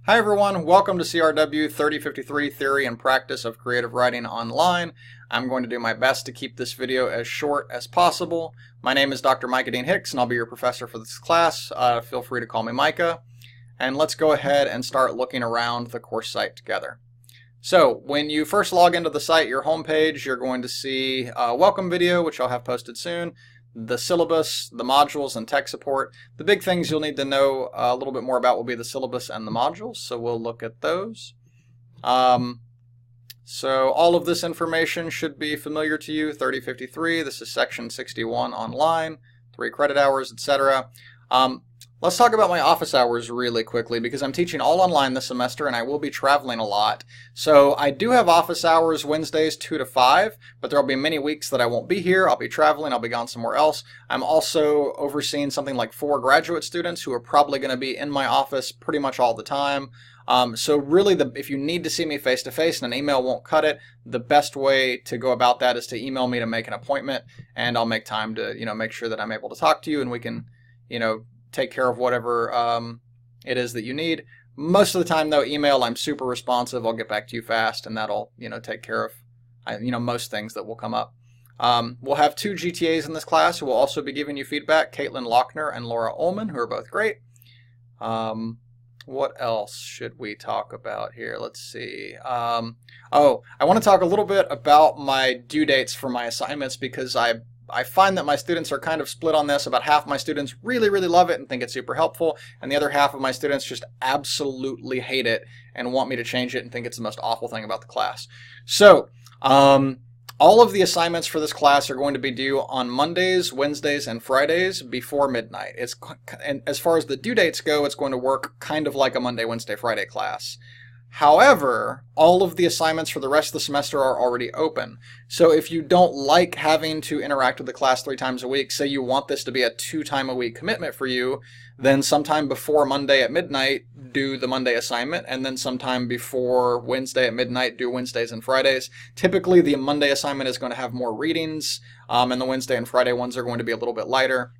Hi everyone, welcome to CRW 3053 Theory and Practice of Creative Writing Online. I'm going to do my best to keep this video as short as possible. My name is Dr. Micah Dean Hicks and I'll be your professor for this class. Feel free to call me Micah. And let's go ahead and start looking around the course site together. So when you first log into the site, your homepage, you're going to see a welcome video, which I'll have posted soon, the syllabus, the modules, and tech support. The big things you'll need to know a little bit more about will be the syllabus and the modules, so we'll look at those. So all of this information should be familiar to you. 3053, this is section 61 online, 3 credit hours, etc. Let's talk about my office hours really quickly because I'm teaching all online this semester and I will be traveling a lot. So I do have office hours Wednesdays 2 to 5, but there will be many weeks that I won't be here. I'll be traveling. I'll be gone somewhere else. I'm also overseeing something like 4 graduate students who are probably going to be in my office pretty much all the time. So really, if you need to see me face to face and an email won't cut it, the best way to go about that is to email me to make an appointment, and I'll make time to make sure that I'm able to talk to you and we can take care of whatever it is that you need. Most of the time, though, email, I'm super responsive. I'll get back to you fast, and that'll take care of most things that will come up. We'll have 2 GTAs in this class who will also be giving you feedback, Caitlin Lochner and Laura Ullman, who are both great. What else should we talk about here? Let's see. I want to talk a little bit about my due dates for my assignments because I find that my students are kind of split on this. About half my students really, really love it and think it's super helpful, and the other half of my students just absolutely hate it and want me to change it and think it's the most awful thing about the class. So, all of the assignments for this class are going to be due on Mondays, Wednesdays, and Fridays before midnight. And as far as the due dates go, it's going to work kind of like a Monday, Wednesday, Friday class. However, all of the assignments for the rest of the semester are already open. So if you don't like having to interact with the class 3 times a week, say you want this to be a 2-time-a-week commitment for you, then sometime before Monday at midnight, do the Monday assignment, and then sometime before Wednesday at midnight, do Wednesdays and Fridays. Typically, the Monday assignment is going to have more readings, and the Wednesday and Friday ones are going to be a little bit lighter.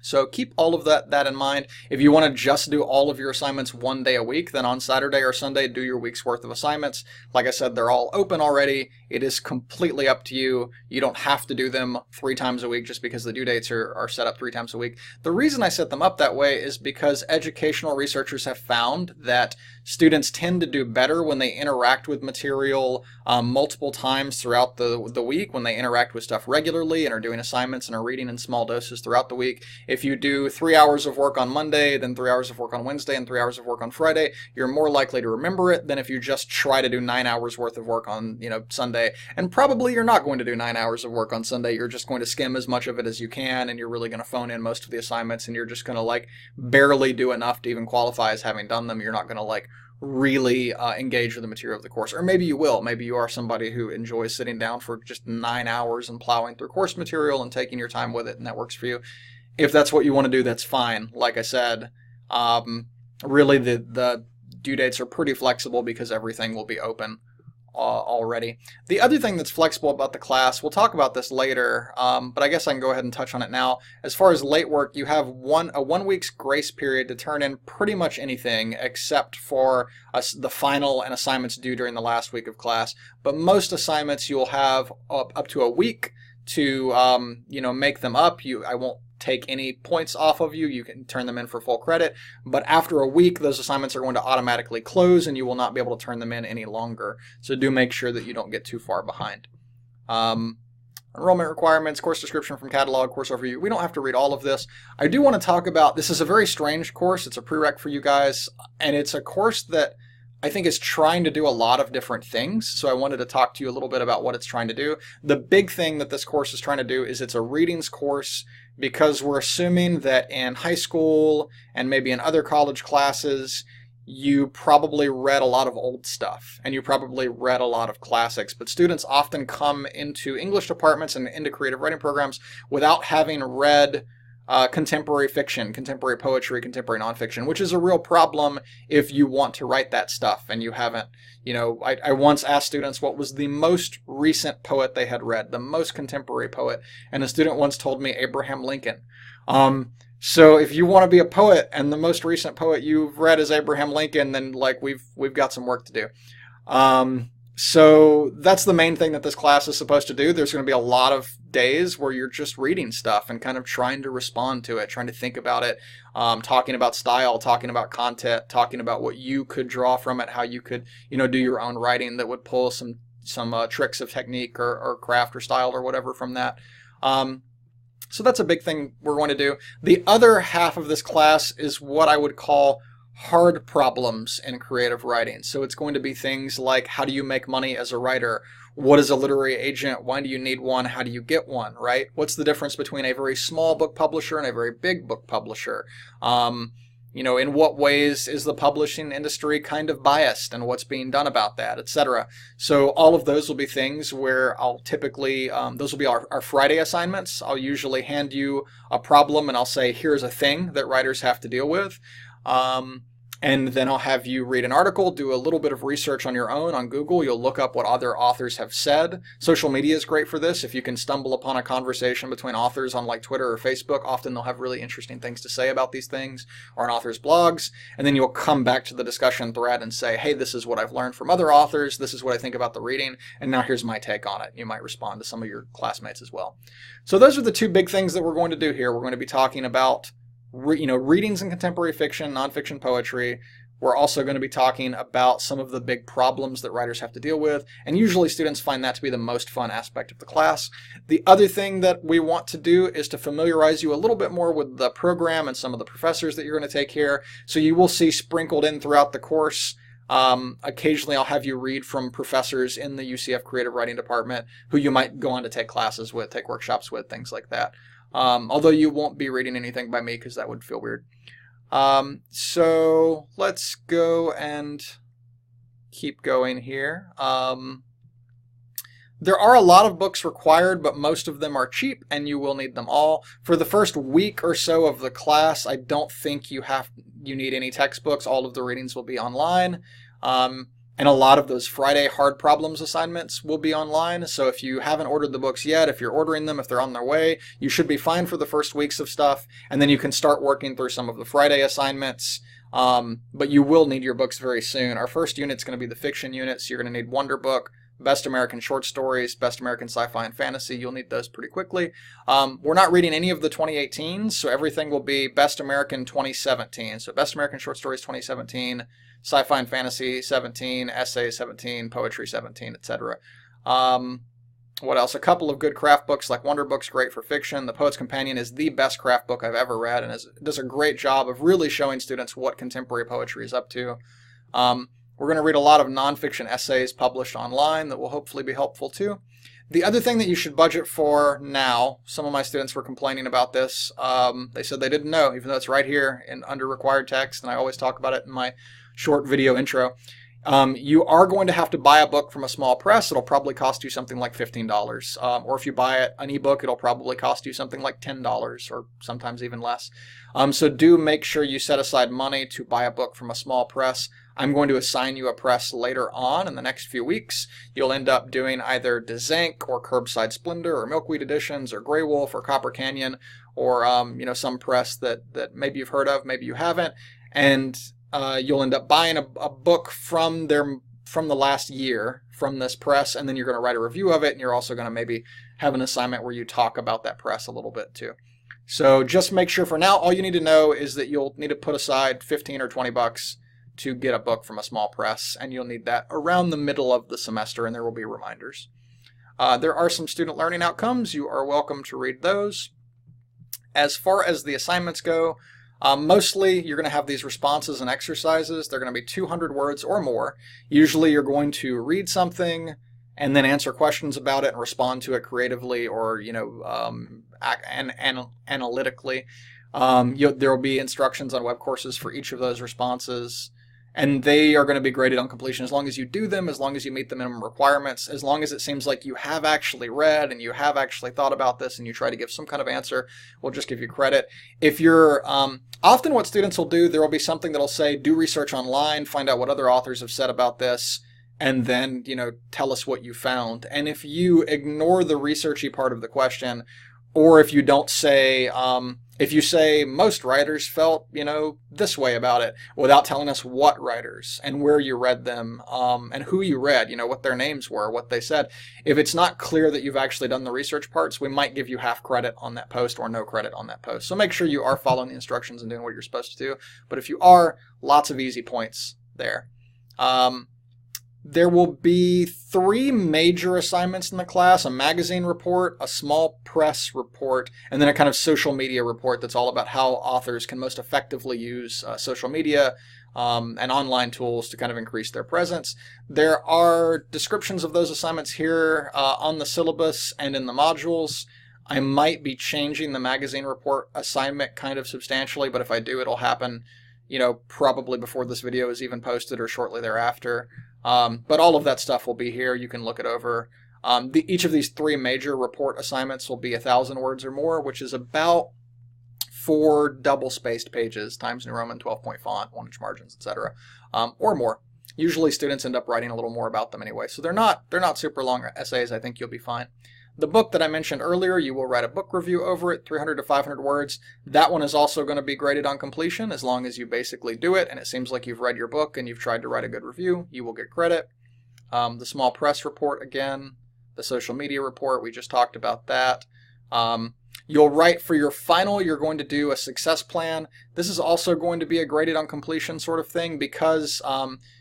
So keep all of that in mind. If you want to just do all of your assignments 1 day a week, then on Saturday or Sunday, do your week's worth of assignments. Like I said, they're all open already. It is completely up to you. You don't have to do them 3 times a week just because the due dates are set up 3 times a week. The reason I set them up that way is because educational researchers have found that students tend to do better when they interact with material multiple times throughout the week, when they interact with stuff regularly and are doing assignments and are reading in small doses throughout the week. If you do 3 hours of work on Monday, then 3 hours of work on Wednesday, and 3 hours of work on Friday, you're more likely to remember it than if you just try to do 9 hours worth of work on Sunday. And probably you're not going to do 9 hours of work on Sunday. You're just going to skim as much of it as you can, and you're really going to phone in most of the assignments, and you're just going to barely do enough to even qualify as having done them. You're not going to really engage with the material of the course. Or maybe you will. Maybe you are somebody who enjoys sitting down for just 9 hours and plowing through course material and taking your time with it, and that works for you. If that's what you want to do, that's fine. Like I said, really the due dates are pretty flexible because everything will be open already. The other thing that's flexible about the class, we'll talk about this later, but I guess I can go ahead and touch on it now. As far as late work, you have a 1 week's grace period to turn in pretty much anything except for the final and assignments due during the last week of class. But most assignments you'll have up to a week to make them up. I won't take any points off of you. You can turn them in for full credit, but after a week those assignments are going to automatically close and you will not be able to turn them in any longer. So do make sure that you don't get too far behind. Enrollment requirements, course description from catalog, course overview. We don't have to read all of this. I do want to talk about, this is a very strange course. It's a prereq for you guys, and it's a course that I think is trying to do a lot of different things. So I wanted to talk to you a little bit about what it's trying to do. The big thing that this course is trying to do is it's a readings course, because we're assuming that in high school and maybe in other college classes, you probably read a lot of old stuff and you probably read a lot of classics, but students often come into English departments and into creative writing programs without having read contemporary fiction, contemporary poetry, contemporary nonfiction, which is a real problem if you want to write that stuff and you haven't. I once asked students what was the most recent poet they had read, the most contemporary poet, and a student once told me Abraham Lincoln. So if you want to be a poet and the most recent poet you've read is Abraham Lincoln, then like we've got some work to do. So that's the main thing that this class is supposed to do. There's going to be a lot of days where you're just reading stuff and kind of trying to respond to it, trying to think about it, talking about style, talking about content, talking about what you could draw from it, how you could, do your own writing that would pull some tricks of technique or craft or style or whatever from that. So that's a big thing we're going to do. The other half of this class is what I would call hard problems in creative writing. So it's going to be things like, how do you make money as a writer? What is a literary agent? Why do you need one? How do you get one, right? What's the difference between a very small book publisher and a very big book publisher? In what ways is the publishing industry kind of biased and what's being done about that, etc. So all of those will be things where I'll typically, those will be our Friday assignments. I'll usually hand you a problem and I'll say, here's a thing that writers have to deal with. And then I'll have you read an article, do a little bit of research on your own on Google. You'll look up what other authors have said. Social media is great for this. If you can stumble upon a conversation between authors on like Twitter or Facebook, often they'll have really interesting things to say about these things, or on authors' blogs. And then you'll come back to the discussion thread and say, hey, this is what I've learned from other authors. This is what I think about the reading. And now here's my take on it. You might respond to some of your classmates as well. So those are the two big things that we're going to do here. We're going to be talking about readings in contemporary fiction, nonfiction poetry. We're also going to be talking about some of the big problems that writers have to deal with, and usually students find that to be the most fun aspect of the class. The other thing that we want to do is to familiarize you a little bit more with the program and some of the professors that you're going to take here. So you will see sprinkled in throughout the course, occasionally I'll have you read from professors in the UCF Creative Writing Department who you might go on to take classes with, take workshops with, things like that. Although you won't be reading anything by me because that would feel weird. So let's go and keep going here. There are a lot of books required, but most of them are cheap and you will need them all. For the first week or so of the class, I don't think you need any textbooks. All of the readings will be online. And a lot of those Friday hard problems assignments will be online. So if you haven't ordered the books yet, if you're ordering them, if they're on their way, you should be fine for the first weeks of stuff. And then you can start working through some of the Friday assignments. But you will need your books very soon. Our first unit's going to be the fiction unit. So you're going to need Wonder Book, Best American Short Stories, Best American Sci-Fi and Fantasy. You'll need those pretty quickly. We're not reading any of the 2018s, so everything will be Best American 2017. So Best American Short Stories 2017, Sci-Fi and Fantasy 17, Essays 17, Poetry 17, etc. What else? A couple of good craft books like Wonder Book's great for fiction. The Poet's Companion is the best craft book I've ever read and does a great job of really showing students what contemporary poetry is up to. We're going to read a lot of nonfiction essays published online that will hopefully be helpful too. The other thing that you should budget for now, some of my students were complaining about this. They said they didn't know, even though it's right here under required text, and I always talk about it in my short video intro. You are going to have to buy a book from a small press. It'll probably cost you something like $15. Or if you buy an ebook, it'll probably cost you something like $10 or sometimes even less. So do make sure you set aside money to buy a book from a small press. I'm going to assign you a press later on in the next few weeks. You'll end up doing either Dzank or Curbside Splendor or Milkweed Editions or Grey Wolf or Copper Canyon or some press that maybe you've heard of, maybe you haven't. And you'll end up buying a book from the last year from this press, and then you're going to write a review of it, and you're also going to maybe have an assignment where you talk about that press a little bit too. So just make sure for now, all you need to know is that you'll need to put aside 15 or 20 bucks to get a book from a small press, and you'll need that around the middle of the semester, and there will be reminders. There are some student learning outcomes. You are welcome to read those. As far as the assignments go, mostly you're going to have these responses and exercises. They're going to be 200 words or more. Usually you're going to read something and then answer questions about it and respond to it creatively or analytically. There will be instructions on web courses for each of those responses, and they are going to be graded on completion as long as you do them, as long as you meet the minimum requirements, as long as it seems like you have actually read and you have actually thought about this and you try to give some kind of answer. We'll just give you credit. If you're often what students will do, there will be something that'll say do research online, find out what other authors have said about this, and then tell us what you found. And if you ignore the researchy part of the question, or if you don't say If you say most writers felt, this way about it, without telling us what writers and where you read them, and who you read, what their names were, what they said, if it's not clear that you've actually done the research parts, we might give you half credit on that post or no credit on that post. So make sure you are following the instructions and doing what you're supposed to do. But if you are, lots of easy points there. There will be 3 major assignments in the class: a magazine report, a small press report, and then a kind of social media report that's all about how authors can most effectively use social media and online tools to kind of increase their presence. There are descriptions of those assignments here on the syllabus and in the modules. I might be changing the magazine report assignment kind of substantially, but if I do, it'll happen, probably before this video is even posted or shortly thereafter. But all of that stuff will be here. You can look it over. Each of these 3 major report assignments will be 1,000 words or more, which is about 4 double-spaced pages, Times New Roman, 12-point font, 1-inch margins, etc., or more. Usually students end up writing a little more about them anyway, so they're not super long essays. I think you'll be fine. The book that I mentioned earlier, you will write a book review over it, 300 to 500 words. That one is also going to be graded on completion as long as you basically do it, and it seems like you've read your book and you've tried to write a good review. You will get credit. The small press report, again, the social media report, we just talked about that. You'll write for your final, you're going to do a success plan. This is also going to be a graded on completion sort of thing because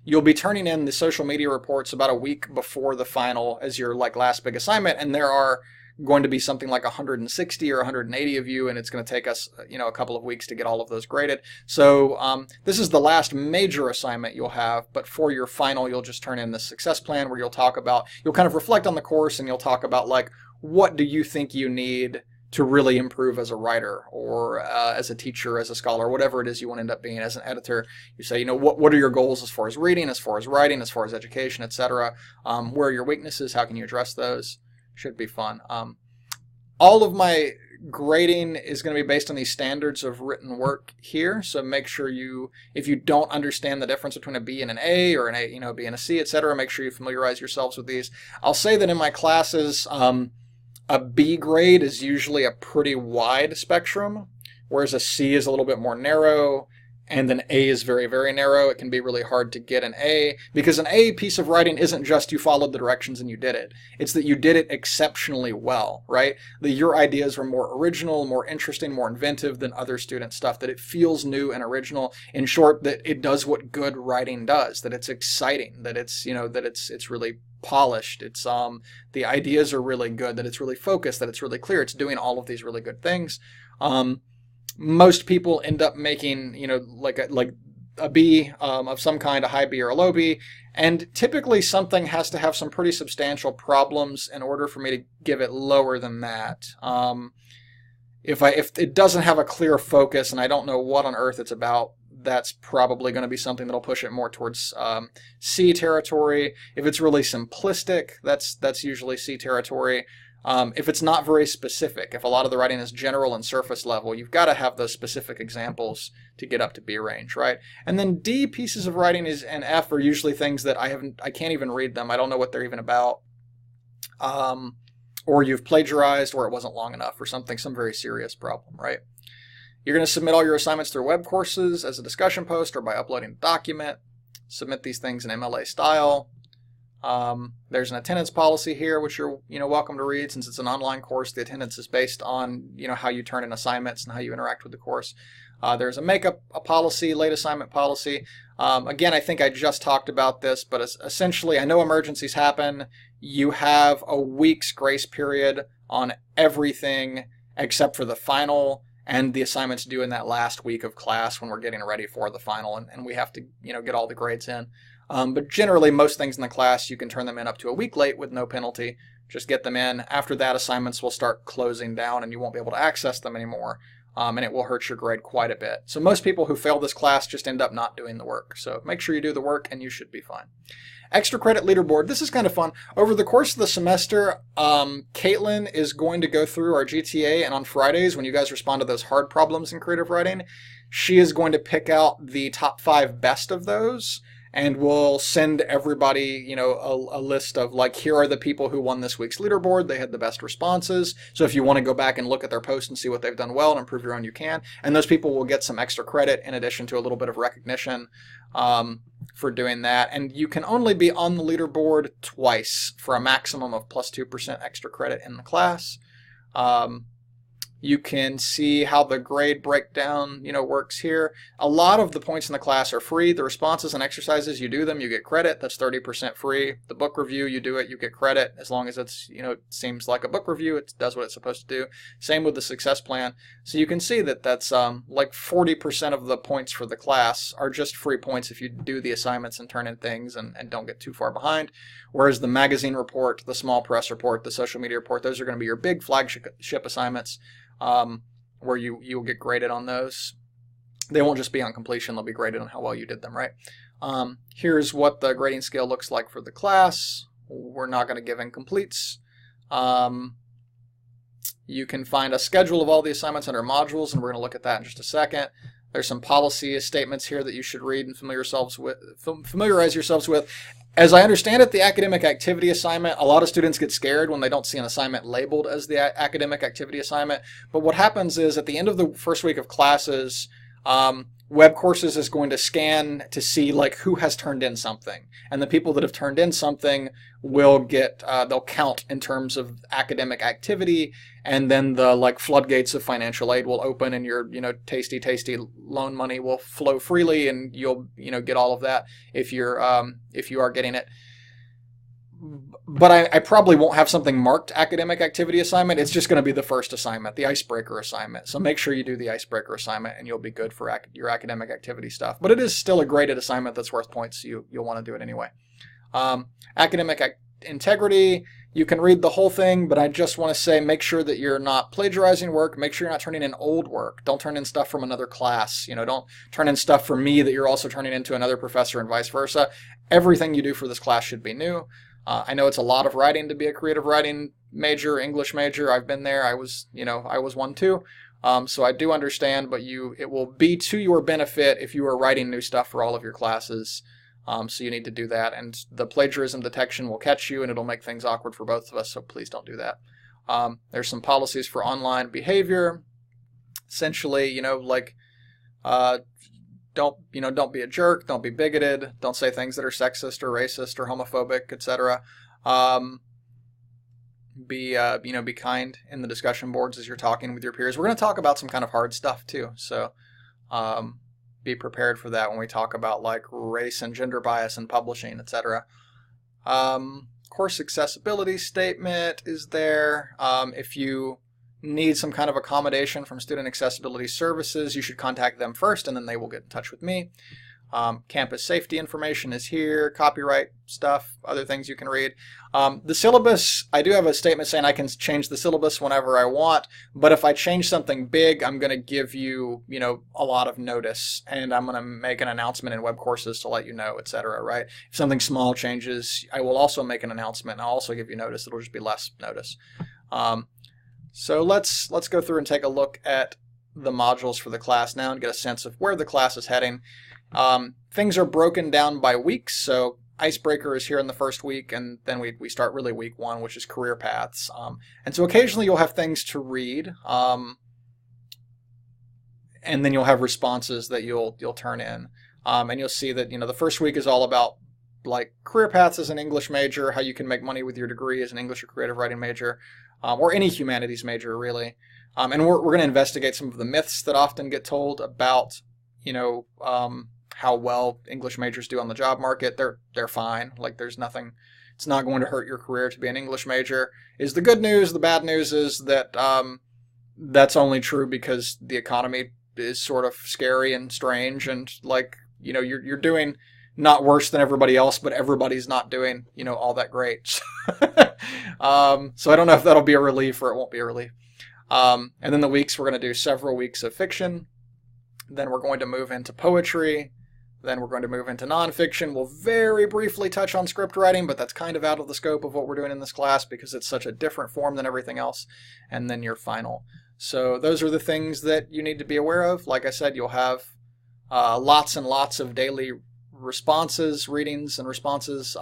you'll be turning in the social media reports about a week before the final as your last big assignment, and there are going to be something like 160 or 180 of you, and it's going to take us a couple of weeks to get all of those graded. So this is the last major assignment you'll have, but for your final you'll just turn in the success plan where you'll kind of reflect on the course, and you'll talk about what do you think you need to really improve as a writer or as a teacher, as a scholar, whatever it is you want to end up being as an editor. You say, what are your goals as far as reading, as far as writing, as far as education, etc. Where are your weaknesses? How can you address those? Should be fun. All of my grading is going to be based on these standards of written work here. So make sure if you don't understand the difference between a B and an A, or an A, B and a C, etc., make sure you familiarize yourselves with these. I'll say that in my classes, a B grade is usually a pretty wide spectrum, whereas a C is a little bit more narrow, and an A is very, very narrow. It can be really hard to get an A, because an A piece of writing isn't just you followed the directions and you did it. It's that you did it exceptionally well, right? That your ideas were more original, more interesting, more inventive than other students' stuff, that it feels new and original. In short, that it does what good writing does, that it's exciting, that it's, that it's really polished, it's the ideas are really good, that it's really focused, that it's really clear, it's doing all of these really good things. Most people end up making like a B of some kind, a high B or a low B, and typically something has to have some pretty substantial problems in order for me to give it lower than that. If it doesn't have a clear focus and I don't know what on earth it's about, that's probably going to be something that'll push it more towards C territory. If it's really simplistic, that's usually C territory. If it's not very specific, if a lot of the writing is general and surface level, you've got to have those specific examples to get up to B range, right? And then D pieces of writing and F are usually things that I can't even read them. I don't know what they're even about. Or you've plagiarized, or it wasn't long enough, or some very serious problem, right? You're going to submit all your assignments through web courses as a discussion post or by uploading a document. Submit these things in MLA style. There's an attendance policy here, which you're welcome to read. Since it's an online course, the attendance is based on how you turn in assignments and how you interact with the course. There's a makeup policy, late assignment policy. Again, I think I just talked about this, but essentially, I know emergencies happen. You have a week's grace period on everything except for the final, and the assignments due in that last week of class when we're getting ready for the final, and we have to get all the grades in. But generally, most things in the class, you can turn them in up to a week late with no penalty. Just get them in. After that, assignments will start closing down and you won't be able to access them anymore, and it will hurt your grade quite a bit. So most people who fail this class just end up not doing the work. So make sure you do the work and you should be fine. Extra credit leaderboard. This is kind of fun. Over the course of the semester, Caitlin is going to go through our GTA, and on Fridays, when you guys respond to those hard problems in creative writing, she is going to pick out the top 5 best of those. and we'll send everybody, a list of like, here are the people who won this week's leaderboard. They had the best responses. So if you want to go back and look at their posts and see what they've done well and improve your own, you can. And those people will get some extra credit in addition to a little bit of recognition for doing that. And you can only be on the leaderboard twice for a maximum of plus 2% extra credit in the class. You can see how the grade breakdown, works here. A lot of the points in the class are free. The responses and exercises, you do them, you get credit. That's 30% free. The book review, you do it, you get credit. As long as it's, it seems like a book review, it does what it's supposed to do. Same with the success plan. So you can see that that's like 40% of the points for the class are just free points if you do the assignments and turn in things and don't get too far behind. Whereas the magazine report, the small press report, the social media report, those are going to be your big flagship assignments. Where you'll get graded on those. They won't just be on completion, they'll be graded on how well you did them, right? Here's what the grading scale looks like for the class. We're not going to give incompletes. You can find a schedule of all the assignments under modules, and we're going to look at that in just a second. There's some policy statements here that you should read and familiarize yourselves with. As I understand it, the academic activity assignment, a lot of students get scared when they don't see an assignment labeled as the academic activity assignment. But what happens is at the end of the first week of classes, Web Courses is going to scan to see like who has turned in something. And the people that have turned in something will get, they'll count in terms of academic activity, and then the like floodgates of financial aid will open, and your, tasty loan money will flow freely, and you'll, get all of that if you are getting it. But I probably won't have something marked academic activity assignment. It's just going to be the first assignment, the icebreaker assignment. So make sure you do the icebreaker assignment, and you'll be good for your academic activity stuff. But it is still a graded assignment that's worth points, so you'll want to do it anyway. Academic integrity, you can read the whole thing, but I just want to say make sure that you're not plagiarizing work. Make sure you're not turning in old work. Don't turn in stuff from another class. Don't turn in stuff from me that you're also turning into another professor and vice versa. Everything you do for this class should be new. I know it's a lot of writing to be a creative writing major, English major. I've been there. I was one too. So I do understand, but it will be to your benefit if you are writing new stuff for all of your classes. So you need to do that. And the plagiarism detection will catch you, and it'll make things awkward for both of us. So please don't do that. There's some policies for online behavior. Essentially, don't be a jerk, don't be bigoted, don't say things that are sexist or racist or homophobic, etc. Be kind in the discussion boards as you're talking with your peers. We're going to talk about some kind of hard stuff too, so be prepared for that when we talk about like race and gender bias in publishing, etc. Course accessibility statement is there. If you need some kind of accommodation from Student Accessibility Services, you should contact them first, and then they will get in touch with me. Campus safety information is here, copyright stuff, other things you can read. The syllabus, I do have a statement saying I can change the syllabus whenever I want, but if I change something big, I'm going to give you, a lot of notice, and I'm going to make an announcement in Web Courses to let you know, etc., right? If something small changes, I will also make an announcement, and I'll also give you notice. It'll just be less notice. So let's go through and take a look at the modules for the class now and get a sense of where the class is heading. Things are broken down by weeks, so Icebreaker is here in the first week, and then we start really week 1, which is career paths. And so occasionally you'll have things to read, and then you'll have responses that you'll turn in. And you'll see that the first week is all about like career paths as an English major, how you can make money with your degree as an English or creative writing major. Or any humanities major, really. And we're going to investigate some of the myths that often get told about, how well English majors do on the job market. They're fine. Like there's nothing, it's not going to hurt your career to be an English major. Is the good news. The bad news is that that's only true because the economy is sort of scary and strange, and like, you're doing not worse than everybody else, but everybody's not doing, all that great. So I don't know if that'll be a relief or it won't be a relief. And then the weeks, we're going to do several weeks of fiction. Then we're going to move into poetry. Then we're going to move into nonfiction. We'll very briefly touch on script writing, but that's kind of out of the scope of what we're doing in this class because it's such a different form than everything else. And then your final. So those are the things that you need to be aware of. Like I said, you'll have lots and lots of daily responses, readings and responses.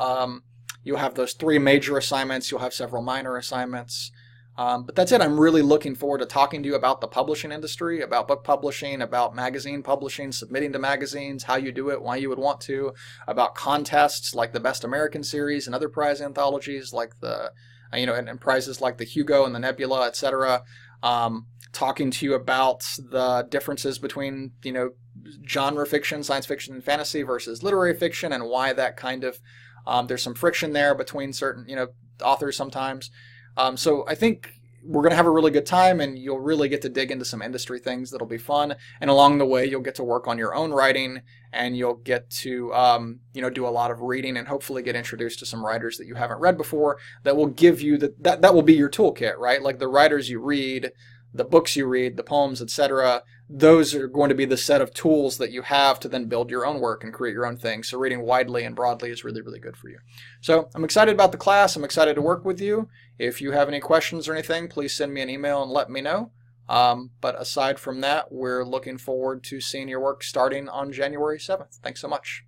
You'll have those 3 major assignments. You'll have several minor assignments. But that's it. I'm really looking forward to talking to you about the publishing industry, about book publishing, about magazine publishing, submitting to magazines, how you do it, why you would want to, about contests like the Best American Series and other prize anthologies like the, and prizes like the Hugo and the Nebula, etc. Talking to you about the differences between, genre fiction, science fiction, and fantasy versus literary fiction, and why that kind of, there's some friction there between certain, authors sometimes. So I think we're going to have a really good time, and you'll really get to dig into some industry things that'll be fun. And along the way, you'll get to work on your own writing, and you'll get to, do a lot of reading and hopefully get introduced to some writers that you haven't read before that will give you that will be your toolkit, right? Like the writers you read, the books you read, the poems, etc. Those are going to be the set of tools that you have to then build your own work and create your own thing. So reading widely and broadly is really, really good for you. So I'm excited about the class. I'm excited to work with you. If you have any questions or anything, please send me an email and let me know. But aside from that, we're looking forward to seeing your work starting on January 7th. Thanks so much.